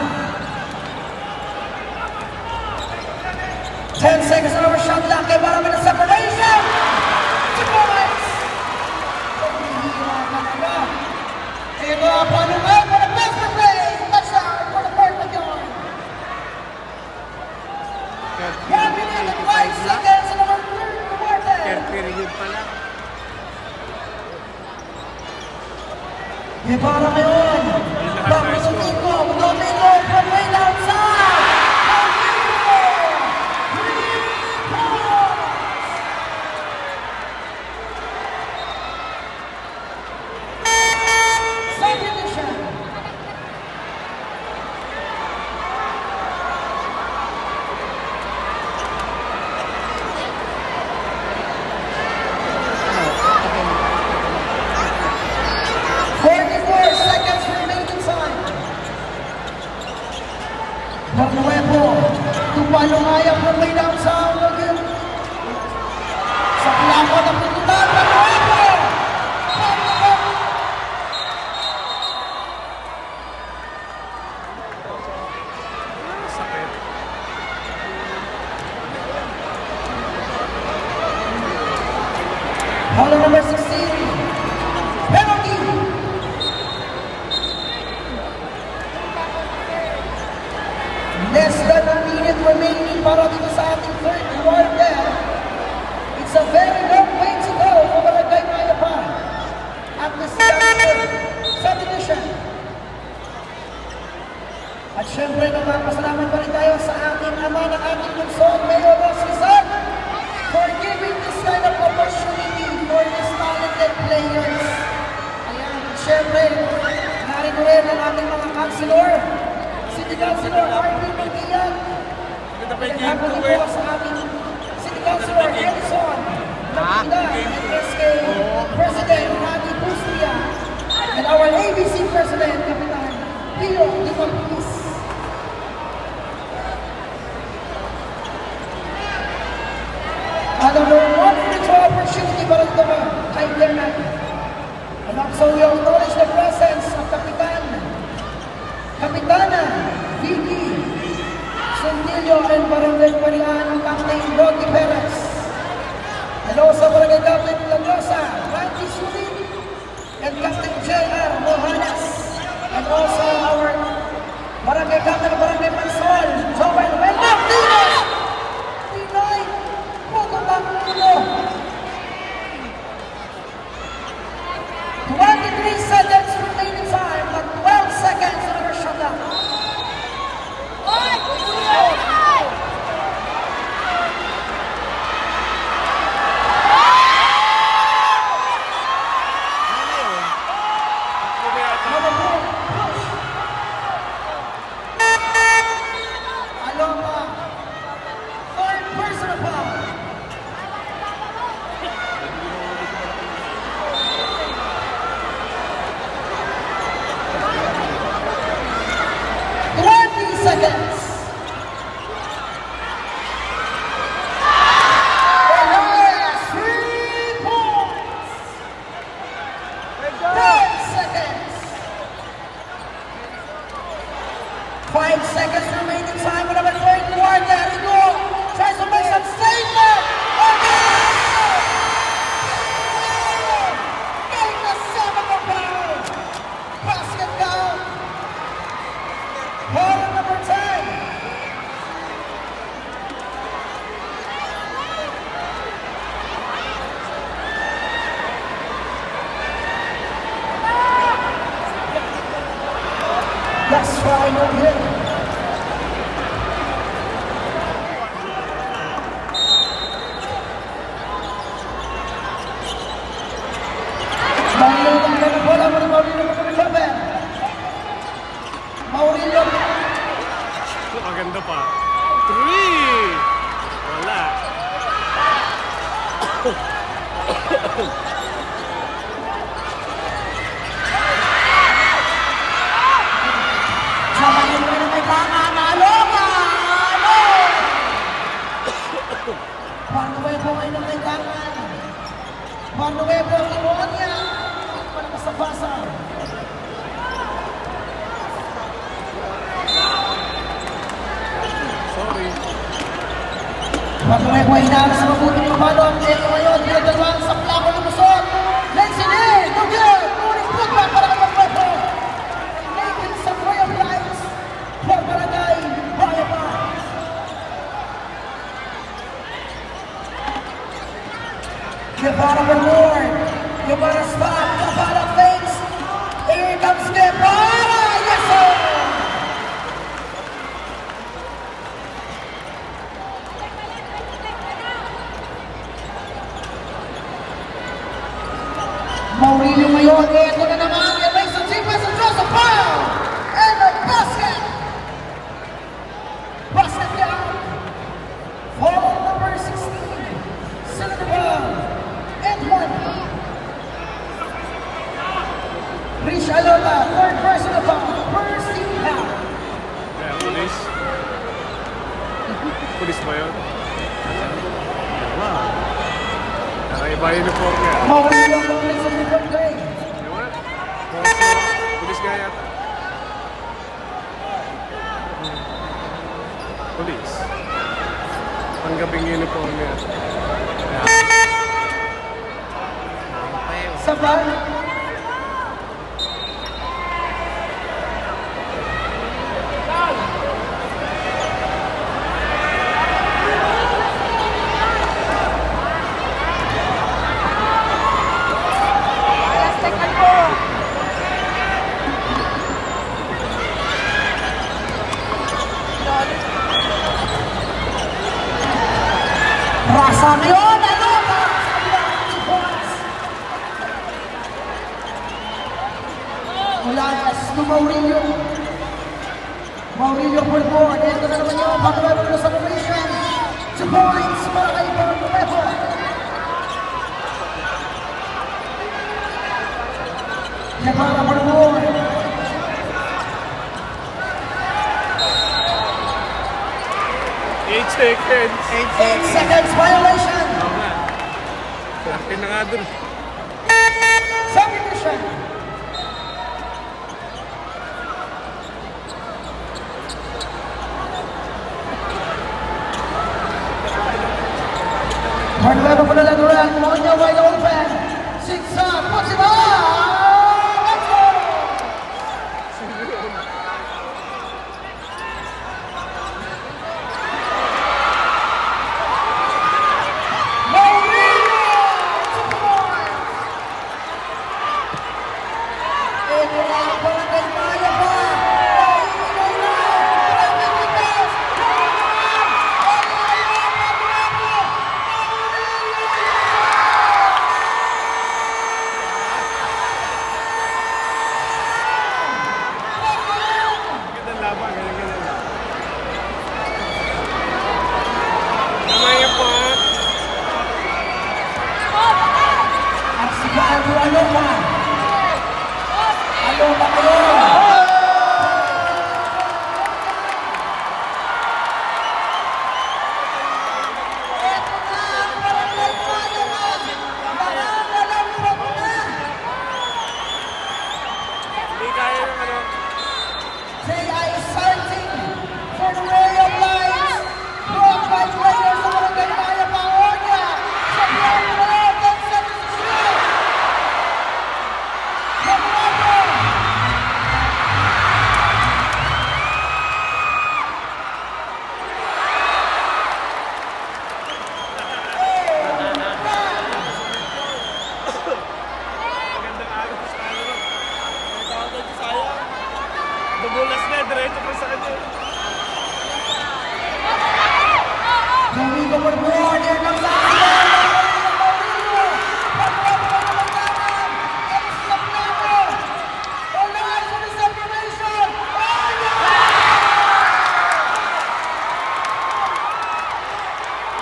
10 seconds on our shot clock. Guevara with a separation. 2 points. Pumihira talaga. Ito ang panungayan for the best play. Touchdown for the perfect yard. 1 minute and 5 seconds in our third quarter. Period pa lang. Guevara ngayon. Back to Domingo. Domingo from way downside. Domingo. 3 points. Substitution. Seconds remaining time. Nuevo, Tupalungaya from way down sa again. Sa plako na pinuntan, Nuevo! Sakit. Hollow number 16. Penalty. Less than a minute remaining para dito sa ating third quarter. It's a very long way to go for Barangay Mayapa at the subdivision. At syempre, nagpapasalamat pa rin tayo sa ating ama ng ating lungsod, Mayor Ross Rizal, for giving this kind of opportunity for these talented players. Ayan, at syempre, narito rin ang ating mga councilor, City Councilor Arvin Magdiyan, naghahabol din po sa ating City Councilor Edison Magdiyan, and SK President Rani Bustia, and our ABC President, Kapitan Pio Di Marquis. Another wonderful opportunity para ito kay Bernard. And also we acknowledge the presence of Kapitana Vicky Sundillo and Barangay Parian ng Captain Rodney Perez. And also Barangay Captain Lagrosa, Randy Sulit, and Captain J.R. Mohanas. And also our Barangay Captain Barangay Mansol, Joel Martinez. Pinoy, Pugutang Ulo. 23 seconds remaining time, but 12 seconds on our shot clock. Alonga, third personal foul. Seconds. And there's 3 points. 10 seconds. 5 seconds remaining time in our third quarter. Rigo tries to make some statement. Getting the 7th foul. Basket count. Ball number 10. Let's try no hit. Maulid ang bola, Maulid ang bola. Pebo ay inaano sa mabuting pamalo at Edo ngayon, pinagdalawang sa plako ng Luzon. Lensine, Nugel, uling putback para kay Pebo. Naked sa Ray of Lights, for Barangay Bayapa. Guevara reward, Guevara stop, Guevara fakes. Here comes Guevara, yes sir! Maurilio ngayon, ito na naman, Mason Chivas and Joseph Powell! And a basket! Basket down! Follow number 16, Senator Brown, and one. Rich Alota, third person of foul, first team foul. Kaya pulis. Pulis ba yun? Nakaiba yung uniform niya. Maurilio ngayon sa different day. Ewan. Pulis nga yata. Pulis. Panggabing uniform niya. Sabay. Rasa ngayon, ano ba? Mulalas to Maurilio. Maurilio full board. Ito na naman yung pag-level ng celebration. 2 points para kay Pebo. Guevara full board. 8 seconds. 8 seconds violation. Oo nga. Akin na nga dun. Submission. Pag-level po na laduran. Monya wide open. Zigzag. Puts it on. Let's go. Ganyan laban. Ganyan lang. Namaya po ha. At si Gago Aloka. Aloka kayo. Eto na ang Barangay Bayapa. Nangangalang mo na. Hindi kaya ng ano. They are searching for the ray of light. Brought by players of Barangay Bayapa. Onya. Sa Brown Road. And set to shoot. Guevara. Magandang araw sa ano. May tawag sa sayang. Dubulas na. Diretso pa sa kanya. Domingo por board. Here comes the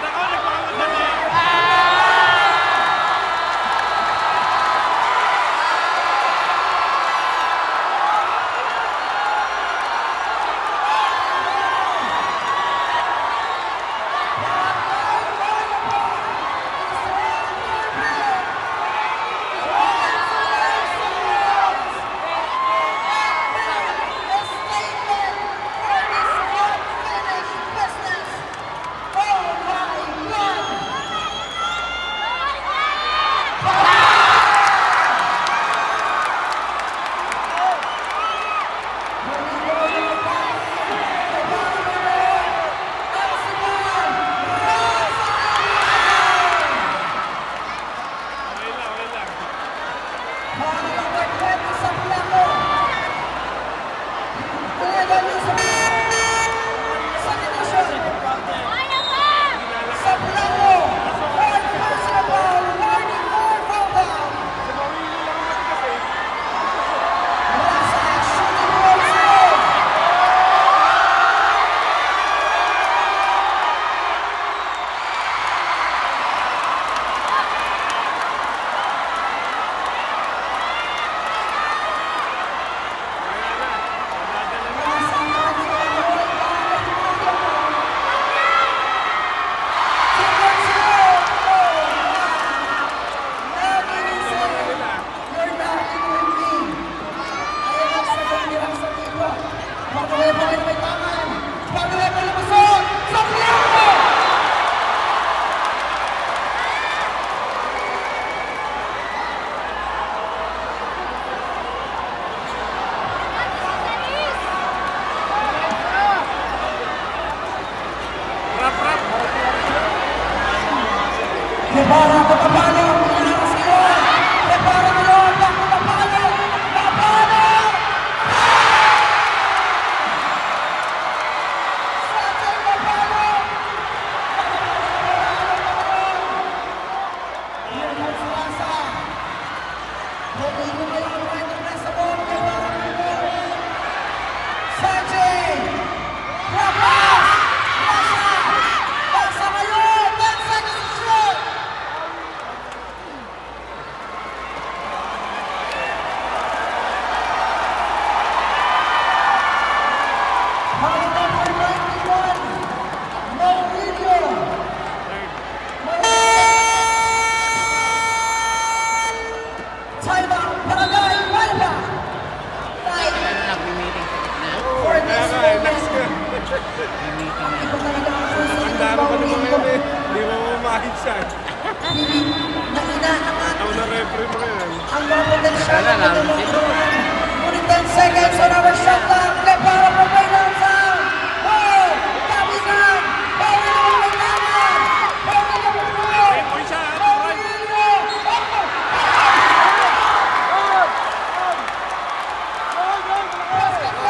Nako, nagpakamadali. Domingo ngayon ang right of press sa ball. Sergey! Rapas! Pasa! Pasa ngayon! 10 seconds to shoot! Foul number 91. Mourinho. Timeout. Barangay Maipa. Time Ano lang, may meeting sa gitna. for Kaya this nga, eh, next moment. ka. May meeting na. Ito talaga ang susunod Ang ng dami pa naman Mourinho. ngayon eh. Di mo mamahit siya. Pilit na inaangat Ako na referee mo ngayon. ang mga potensyal Wala, na namin tinutulungan. Ngunit 10 seconds on our shot clock. Para po may lansang. Oh! Kabinan! Bawal na mga kailangan! Bawal na mga goal! Point point siya, ha? Right. Mourinho!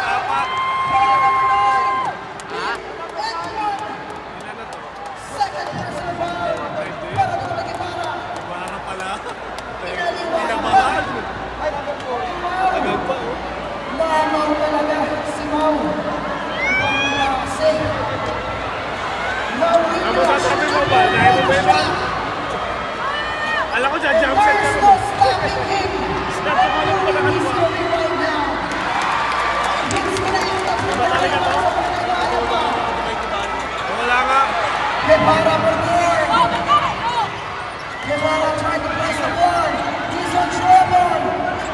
Apat. Ball number 9. Ha? Edmond! Ilan na to? Second personal foul. Para dito nagkipara. Para pala. Pinaliwanag. Kinabahan. Ay, number 4. Tagal pa, oh. Lamaw talaga si Mau. Ibang klase. Mourinho Ano sasabi mo ba? Dahil mo ba yun? Alam ko dyan, jump set ka There's mo. no stopping him. Snap ka mo lang pala ka He's mo. going right now. He's gonna end up with Ba talaga to? Wala nga. Guevara for more. Guevara trying to press the board. He's on trouble.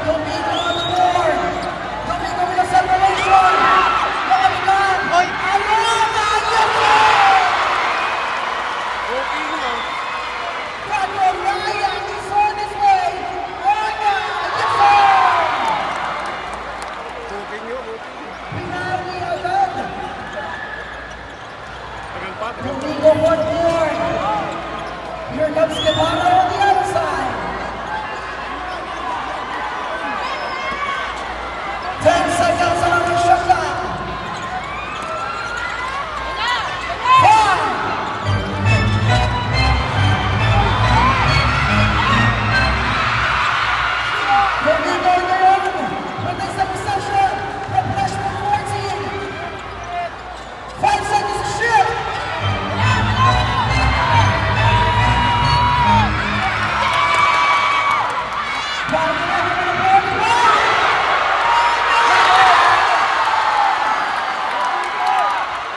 Domingo on the board. Domingo with a celebration. Nakabilang. Alona! Yes! Okay mo. Paco Ryan is on his way. Alona! Yes! Okay nyo, okay. Pinawi agad. Tagal pa, tagal pa. Domingo for more. Here comes Guevara on the other side. 10 seconds on our shot clock. 5. Domingo ngayon with this possession from freshman 14. 5 seconds to shoot.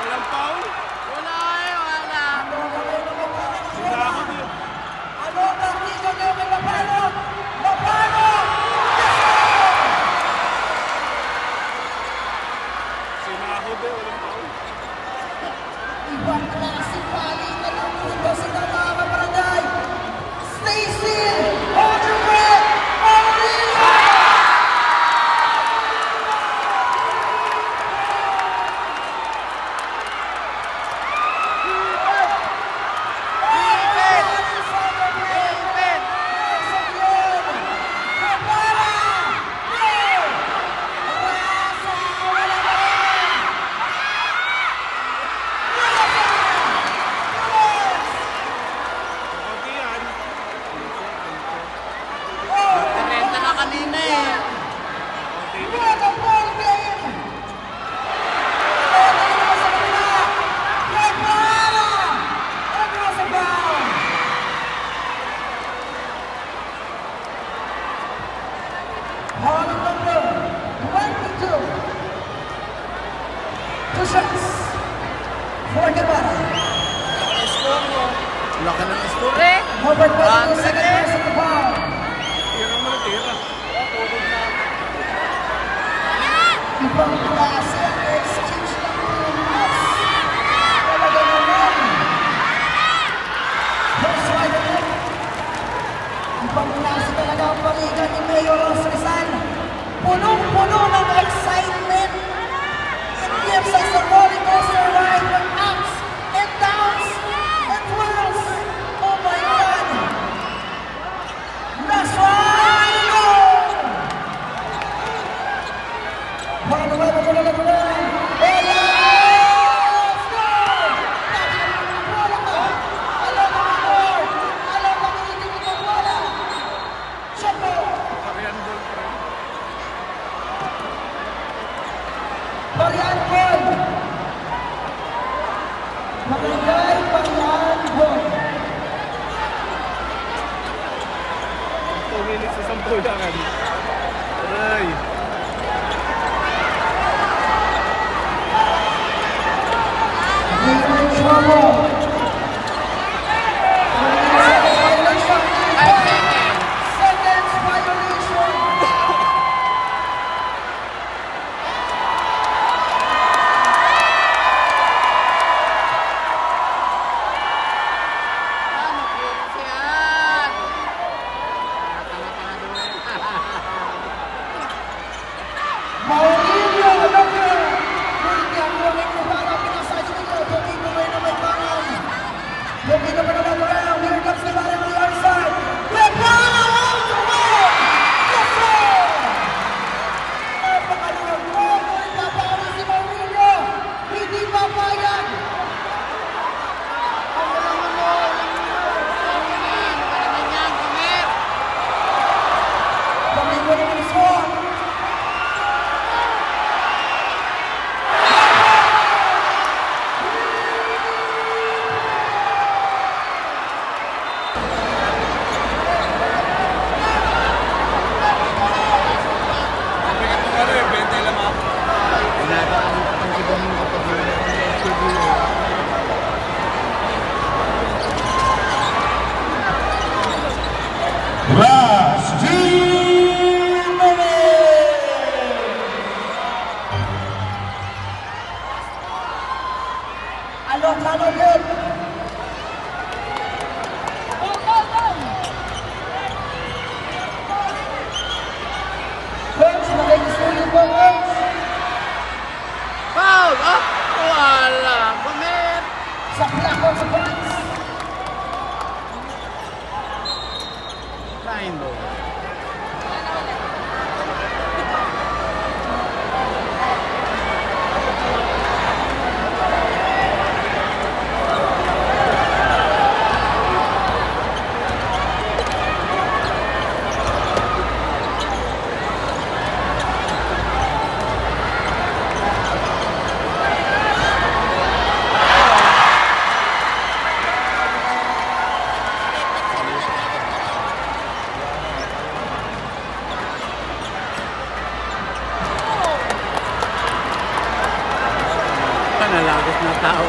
Walang foul. Wala eh, wala. Sinakot yun. Ano ang partido ngayon kay Mapano? Mapano! Sinakot eh, walang foul. Ibang klaseng palitan ang mundo sa mga kabarangay. Stay still! Hold your breath! Mourinho! Okay yan. Renta na kanina eh. Okay. What a ball game! Ano naman sa kanila? Guevara! Across the ground! Ball number 22. 2 shots for Guevara. Laki ng score eh. Number 22, Ang second sakit. personal foul. Tira mo na tira. Ibang klase ang exchange ng tumas. Talaga naman. First right of it. Ibang klase talaga ang paligan ni Mayor Ross Rizal. Punong-puno ng excitement. It gives us a roller coaster ride with ups and downs and twirls. Oh my God. That's right. Para naman ako na nagulan. Bola! Let's go! Bola ka! Alam na ang board! Alam na ang hindi ko bola! Shot mo! Pag yan, ball Parian Boy. Barangay Parian Boy. Tumilig sa sampulangan. Aray. Violation trouble. Violation. Seconds violation. Ano po yan? Maurilio Loca. Ngunit ang buwangin mo para pinasayos nito. Pumito ngayon na may pangan. Pumito pa naman around. Here comes the ball on the other side. The ball all the way. Yes, sir. Napakaluwag mo. Ngunit papaano si Maurilio. Hindi papayag. Pamilya ng Luzon. Ano eh, 20 lang ako. Last 2 minutes. Alok good. Coach, nakikisuyo po, Coach. Foul! Ah! Wala! Commit! Sa plako sa points. Line ball. Nalagot na tao.